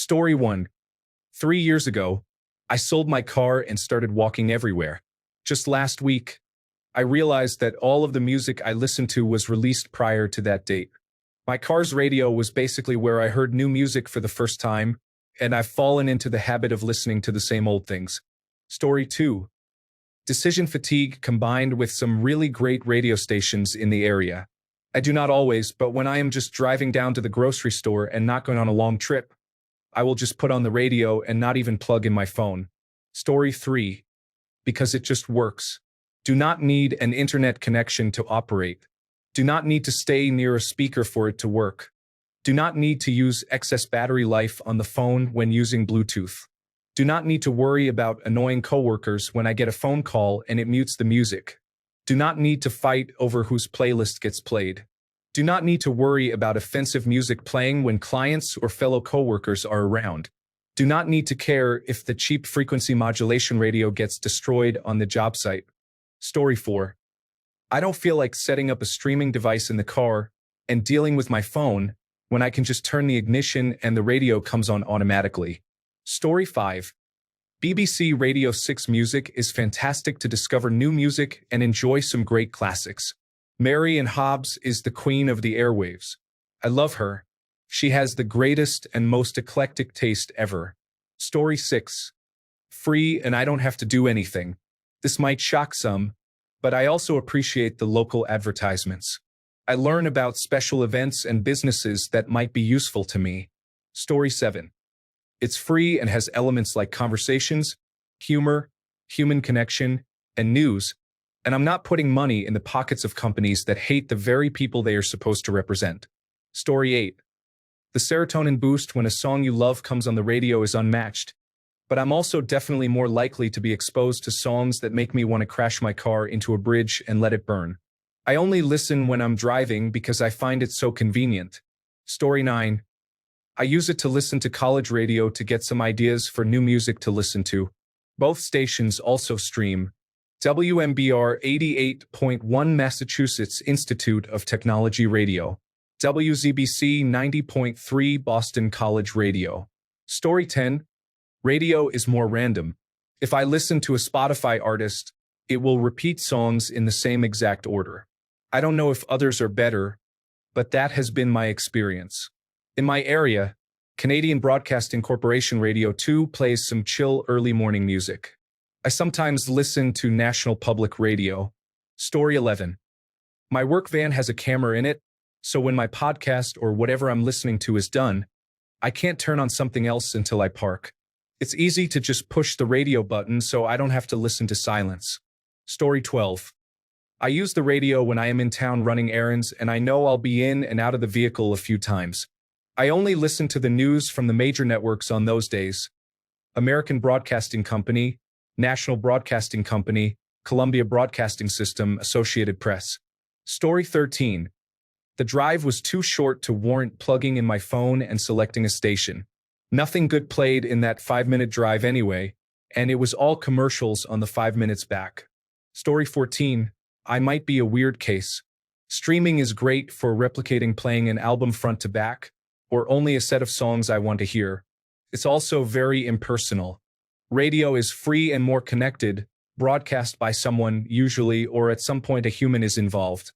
Story 1. 3 years ago, I sold my car and started walking everywhere. Just last week, I realized that all of the music I listened to was released prior to that date. My car's radio was basically where I heard new music for the first time, and I've fallen into the habit of listening to the same old things. Story 2. Decision fatigue combined with some really great radio stations in the area. I do not always, but when I am just driving down to the grocery store and not going on a long trip, I will just put on the radio and not even plug in my phone. Story 3. Because it just works. Do not need an internet connection to operate. Do not need to stay near a speaker for it to work. Do not need to use excess battery life on the phone when using Bluetooth. Do not need to worry about annoying coworkers when I get a phone call and it mutes the music. Do not need to fight over whose playlist gets played. Do not need to worry about offensive music playing when clients or fellow coworkers are around. Do not need to care if the cheap frequency modulation radio gets destroyed on the job site. Story 4. I don't feel like setting up a streaming device in the car and dealing with my phone when I can just turn the ignition and the radio comes on automatically. Story 5. BBC Radio 6 music is fantastic to discover new music and enjoy some great classics. Mary and Hobbs is the queen of the airwaves. I love her. She has the greatest and most eclectic taste ever. Story 6. Free and I don't have to do anything. This might shock some, but I also appreciate the local advertisements. I learn about special events and businesses that might be useful to me. Story 7. It's free and has elements like conversations, humor, human connection, and news, and I'm not putting money in the pockets of companies that hate the very people they are supposed to represent. Story 8. The serotonin boost when a song you love comes on the radio is unmatched, but I'm also definitely more likely to be exposed to songs that make me want to crash my car into a bridge and let it burn. I only listen when I'm driving because I find it so convenient. Story 9. I use it to listen to college radio to get some ideas for new music to listen to. Both stations also stream. WMBR 88.1 Massachusetts Institute of Technology Radio. WZBC 90.3 Boston College Radio. Story 10. Radio is more random. If I listen to a Spotify artist, it will repeat songs in the same exact order. I don't know if others are better, but that has been my experience. In my area, Canadian Broadcasting Corporation Radio 2 plays some chill early morning music. I sometimes listen to National Public Radio. Story 11. My work van has a camera in it, so when my podcast or whatever I'm listening to is done, I can't turn on something else until I park. It's easy to just push the radio button so I don't have to listen to silence. Story 12. I use the radio when I am in town running errands and I know I'll be in and out of the vehicle a few times. I only listen to the news from the major networks on those days. American Broadcasting Company, National Broadcasting Company, Columbia Broadcasting System, Associated Press. Story 13. The drive was too short to warrant plugging in my phone and selecting a station. Nothing good played in that 5-minute drive anyway, and it was all commercials on the 5 minutes back. Story 14. I might be a weird case. Streaming is great for replicating playing an album front to back, or only a set of songs I want to hear. It's also very impersonal. Radio is free and more connected, broadcast by someone, usually, or at some point a human is involved.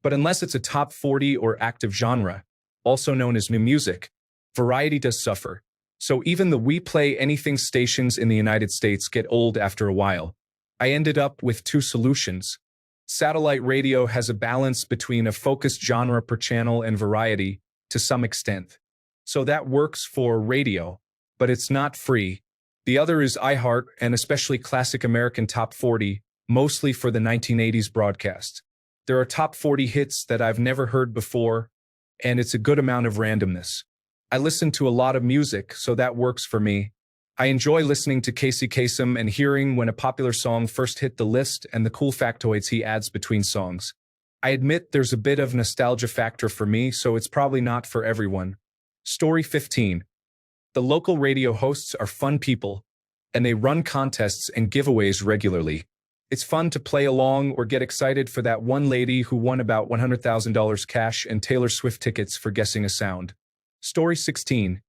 But unless it's a top 40 or active genre, also known as new music, variety does suffer. So even the We Play Anything stations in the United States get old after a while. I ended up with two solutions. Satellite radio has a balance between a focused genre per channel and variety, to some extent. So that works for radio, but it's not free. The other is iHeart and especially classic American Top 40, mostly for the 1980s broadcast. There are top 40 hits that I've never heard before, and it's a good amount of randomness. I listen to a lot of music, so that works for me. I enjoy listening to Casey Kasem and hearing when a popular song first hit the list and the cool factoids he adds between songs. I admit there's a bit of nostalgia factor for me, so it's probably not for everyone. Story 15. The local radio hosts are fun people, and they run contests and giveaways regularly. It's fun to play along or get excited for that one lady who won about $100,000 cash and Taylor Swift tickets for guessing a sound. Story 16.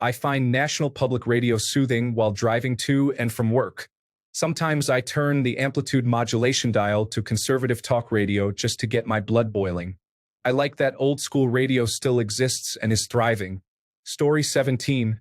I find National Public Radio soothing while driving to and from work. Sometimes I turn the amplitude modulation dial to conservative talk radio just to get my blood boiling. I like that old school radio still exists and is thriving. Story 17.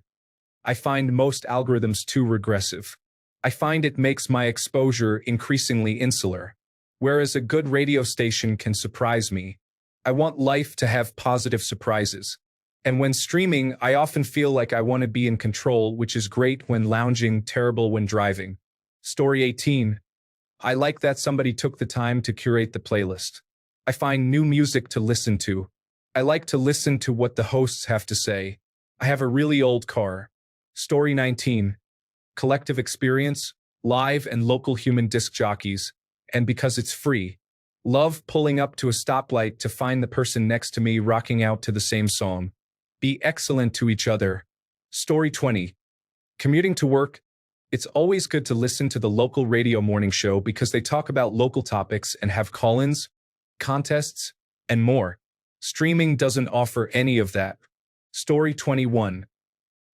I find most algorithms too regressive. I find it makes my exposure increasingly insular. Whereas a good radio station can surprise me, I want life to have positive surprises. And when streaming, I often feel like I want to be in control, which is great when lounging, terrible when driving. Story 18. I like that somebody took the time to curate the playlist. I find new music to listen to. I like to listen to what the hosts have to say. I have a really old car. Story 19. Collective experience, live and local human disc jockeys, and because it's free. Love pulling up to a stoplight to find the person next to me rocking out to the same song. Be excellent to each other. Story 20. Commuting to work. It's always good to listen to the local radio morning show because they talk about local topics and have call-ins, contests, and more. Streaming doesn't offer any of that. Story 21.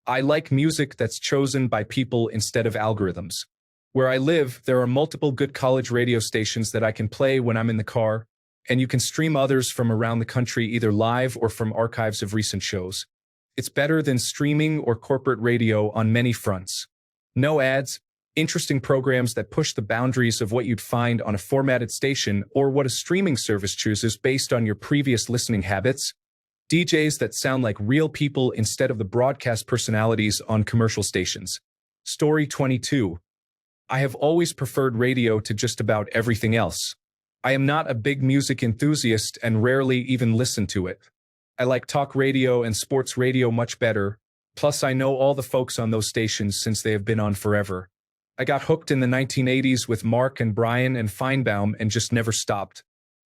I like music that's chosen by people instead of algorithms. Where I live, there are multiple good college radio stations that I can play when I'm in the car, and you can stream others from around the country either live or from archives of recent shows. It's better than streaming or corporate radio on many fronts. No ads, interesting programs that push the boundaries of what you'd find on a formatted station or what a streaming service chooses based on your previous listening habits. DJs that sound like real people instead of the broadcast personalities on commercial stations. Story 22. I have always preferred radio to just about everything else. I am not a big music enthusiast and rarely even listen to it. I like talk radio and sports radio much better, plus I know all the folks on those stations since they have been on forever. I got hooked in the 1980s with Mark and Brian and Feinbaum and just never stopped.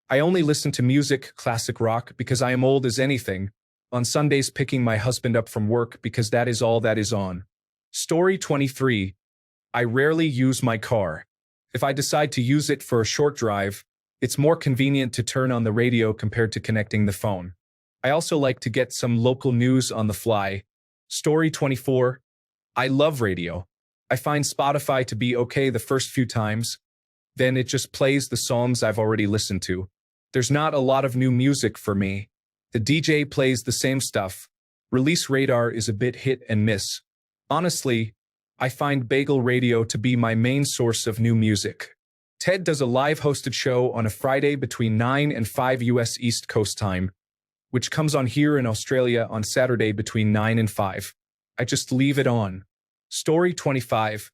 I only listen to music, classic rock, because I am old as anything, on Sundays picking my husband up from work because that is all that is on. Story 23. I rarely use my car. If I decide to use it for a short drive, it's more convenient to turn on the radio compared to connecting the phone. I also like to get some local news on the fly. Story 24. I love radio. I find Spotify to be okay the first few times. Then it just plays the songs I've already listened to. There's not a lot of new music for me. The DJ plays the same stuff. Release radar is a bit hit and miss. Honestly, I find Bagel Radio to be my main source of new music. Ted does a live hosted show on a Friday between 9 and 5 US East Coast time, which comes on here in Australia on Saturday between 9 and 5. I just leave it on. Story 25.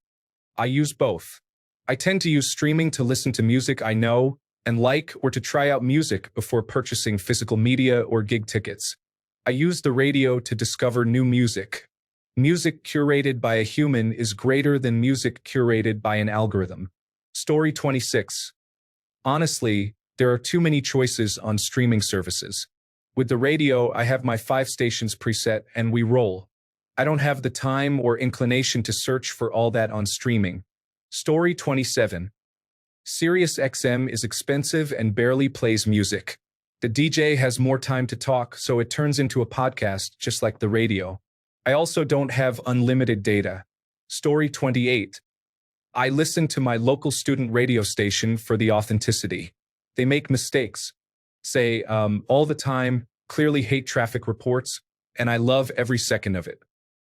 I use both. I tend to use streaming to listen to music I know and like or to try out music before purchasing physical media or gig tickets. I use the radio to discover new music. Music curated by a human is greater than music curated by an algorithm. Story 26. Honestly, there are too many choices on streaming services. With the radio, I have my 5 stations preset and we roll. I don't have the time or inclination to search for all that on streaming. Story 27. SiriusXM is expensive and barely plays music. The DJ has more time to talk, so it turns into a podcast just like the radio. I also don't have unlimited data. Story 28. I listen to my local student radio station for the authenticity. They make mistakes. Say, all the time, clearly hate traffic reports, and I love every second of it.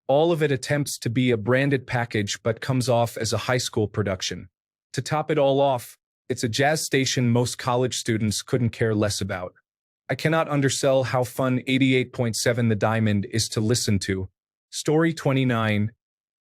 All of it attempts to be a branded package but comes off as a high school production. To top it all off, it's a jazz station most college students couldn't care less about. I cannot undersell how fun 88.7 The Diamond is to listen to. Story 29.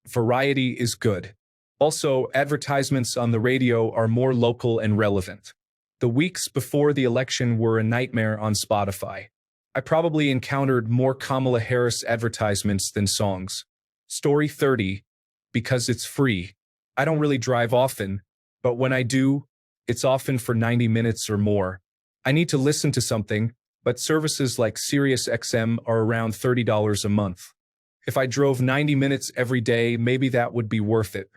Variety is good. Also, advertisements on the radio are more local and relevant. The weeks before the election were a nightmare on Spotify. I probably encountered more Kamala Harris advertisements than songs. Story 30. Because it's free. I don't really drive often, but when I do, it's often for 90 minutes or more. I need to listen to something, but services like SiriusXM are around $30 a month. If I drove 90 minutes every day, maybe that would be worth it.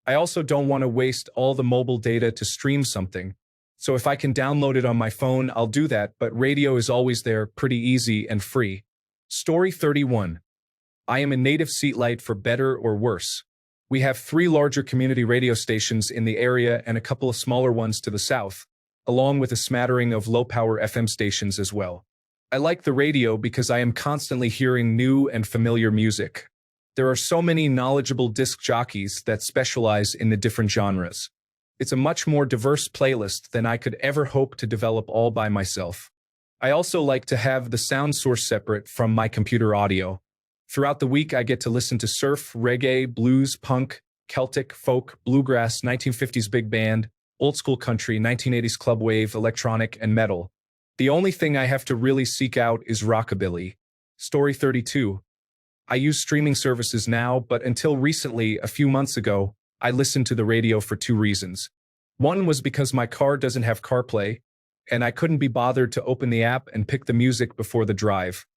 I also don't want to waste all the mobile data to stream something. So if I can download it on my phone, I'll do that, but radio is always there, pretty easy and free. Story 31. I am a native Seatlight for better or worse. We have 3 larger community radio stations in the area and a couple of smaller ones to the south, along with a smattering of low-power FM stations as well. I like the radio because I am constantly hearing new and familiar music. There are so many knowledgeable disc jockeys that specialize in the different genres. It's a much more diverse playlist than I could ever hope to develop all by myself. I also like to have the sound source separate from my computer audio. Throughout the week, I get to listen to surf, reggae, blues, punk, Celtic, folk, bluegrass, 1950s big band, old school country, 1980s club wave, electronic, and metal. The only thing I have to really seek out is rockabilly. Story 32. I use streaming services now, but until recently, a few months ago, I listened to the radio for 2 reasons. One was because my car doesn't have CarPlay, and I couldn't be bothered to open the app and pick the music before the drive.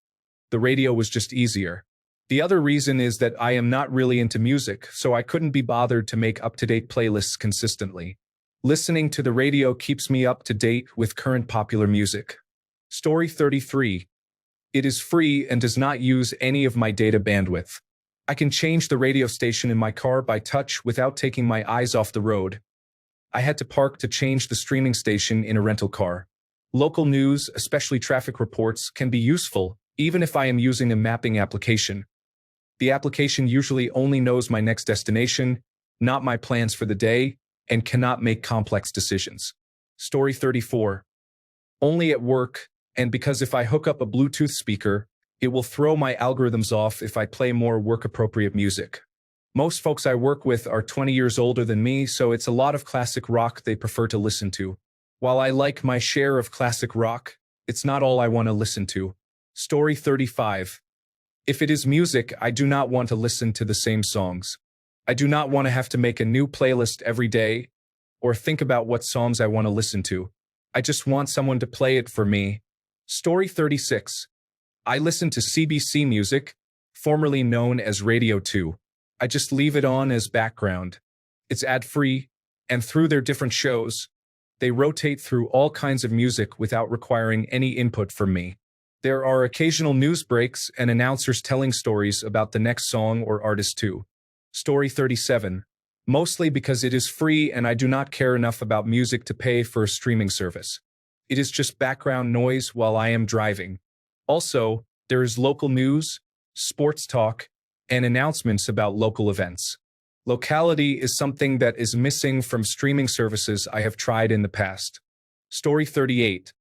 The radio was just easier. The other reason is that I am not really into music, so I couldn't be bothered to make up-to-date playlists consistently. Listening to the radio keeps me up to date with current popular music. Story 33. It is free and does not use any of my data bandwidth. I can change the radio station in my car by touch without taking my eyes off the road. I had to park to change the streaming station in a rental car. Local news, especially traffic reports, can be useful, even if I am using a mapping application. The application usually only knows my next destination, not my plans for the day, and cannot make complex decisions. Story 34. Only at work, and because if I hook up a Bluetooth speaker, it will throw my algorithms off if I play more work-appropriate music. Most folks I work with are 20 years older than me, so it's a lot of classic rock they prefer to listen to. While I like my share of classic rock, it's not all I want to listen to. Story 35. If it is music, I do not want to listen to the same songs. I do not want to have to make a new playlist every day or think about what songs I want to listen to. I just want someone to play it for me. Story 36. I listen to CBC Music, formerly known as Radio 2. I just leave it on as background. It's ad-free, and through their different shows, they rotate through all kinds of music without requiring any input from me. There are occasional news breaks and announcers telling stories about the next song or artist too. Story 37. Mostly because it is free and I do not care enough about music to pay for a streaming service. It is just background noise while I am driving. Also, there is local news, sports talk, and announcements about local events. Locality is something that is missing from streaming services I have tried in the past. Story 38.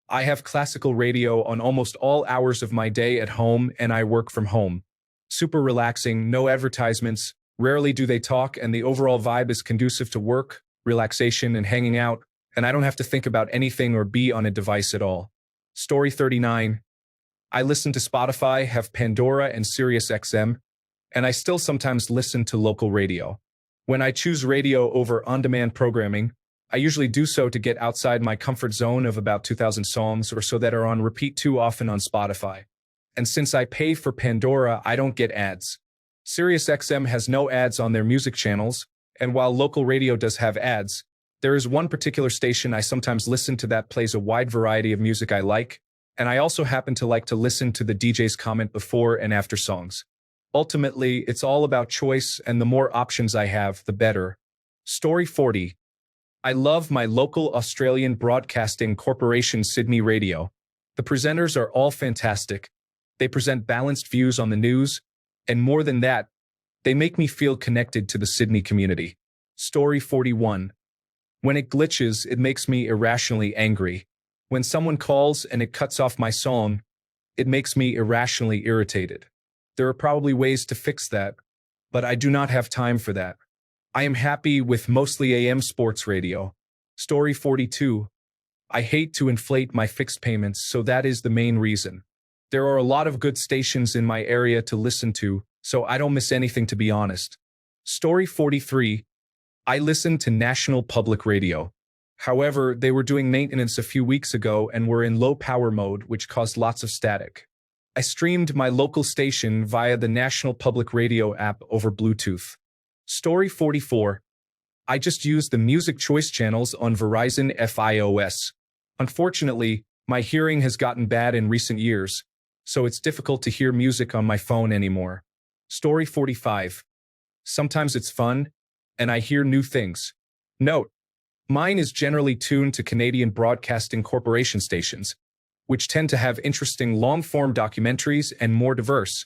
I have classical radio on almost all hours of my day at home and I work from home. Super relaxing, no advertisements, rarely do they talk, and the overall vibe is conducive to work, relaxation, and hanging out, and I don't have to think about anything or be on a device at all. Story 39. I listen to Spotify, have Pandora and SiriusXM, and I still sometimes listen to local radio. When I choose radio over on-demand programming, I usually do so to get outside my comfort zone of about 2,000 songs or so that are on repeat too often on Spotify. And since I pay for Pandora, I don't get ads. SiriusXM has no ads on their music channels, and while local radio does have ads, there is one particular station I sometimes listen to that plays a wide variety of music I like, and I also happen to like to listen to the DJ's comment before and after songs. Ultimately, it's all about choice, and the more options I have, the better. Story 40. I love my local Australian Broadcasting Corporation Sydney Radio. The presenters are all fantastic. They present balanced views on the news, and more than that, they make me feel connected to the Sydney community. Story 41. When it glitches, it makes me irrationally angry. When someone calls and it cuts off my song, it makes me irrationally irritated. There are probably ways to fix that, but I do not have time for that. I am happy with mostly AM sports radio. Story 42. I hate to inflate my fixed payments, so that is the main reason. There are a lot of good stations in my area to listen to, so I don't miss anything, to be honest. Story 43. I listen to National Public Radio. However, they were doing maintenance a few weeks ago and were in low power mode, which caused lots of static. I streamed my local station via the National Public Radio app over Bluetooth. Story 44. I just use the music choice channels on Verizon FiOS. Unfortunately, my hearing has gotten bad in recent years, so it's difficult to hear music on my phone anymore. Story 45. Sometimes it's fun, and I hear new things. Note: mine is generally tuned to Canadian Broadcasting Corporation stations, which tend to have interesting long-form documentaries and more diverse,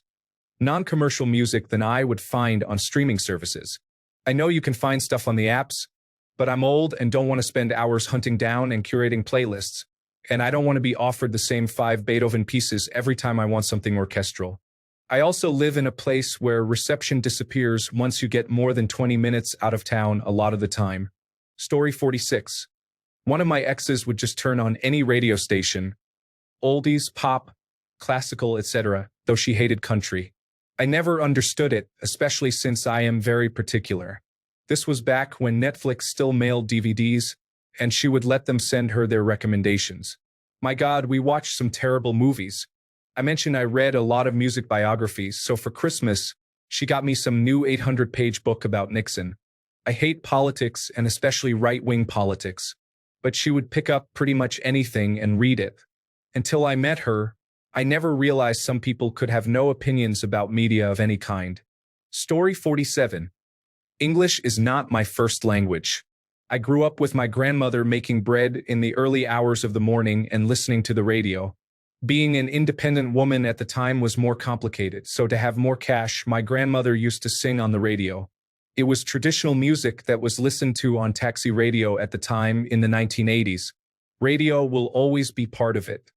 non-commercial music than I would find on streaming services. I know you can find stuff on the apps, but I'm old and don't want to spend hours hunting down and curating playlists, and I don't want to be offered the same 5 Beethoven pieces every time I want something orchestral. I also live in a place where reception disappears once you get more than 20 minutes out of town a lot of the time. Story 46. One of my exes would just turn on any radio station, oldies, pop, classical, etc., though she hated country. I never understood it, especially since I am very particular. This was back when Netflix still mailed DVDs, and she would let them send her their recommendations. My God, we watched some terrible movies. I mentioned I read a lot of music biographies, so for Christmas, she got me some new 800-page book about Nixon. I hate politics, and especially right-wing politics, but she would pick up pretty much anything and read it. Until I met her, I never realized some people could have no opinions about media of any kind. Story 47. English is not my first language. I grew up with my grandmother making bread in the early hours of the morning and listening to the radio. Being an independent woman at the time was more complicated, so to have more cash, my grandmother used to sing on the radio. It was traditional music that was listened to on taxi radio at the time in the 1980s. Radio will always be part of it.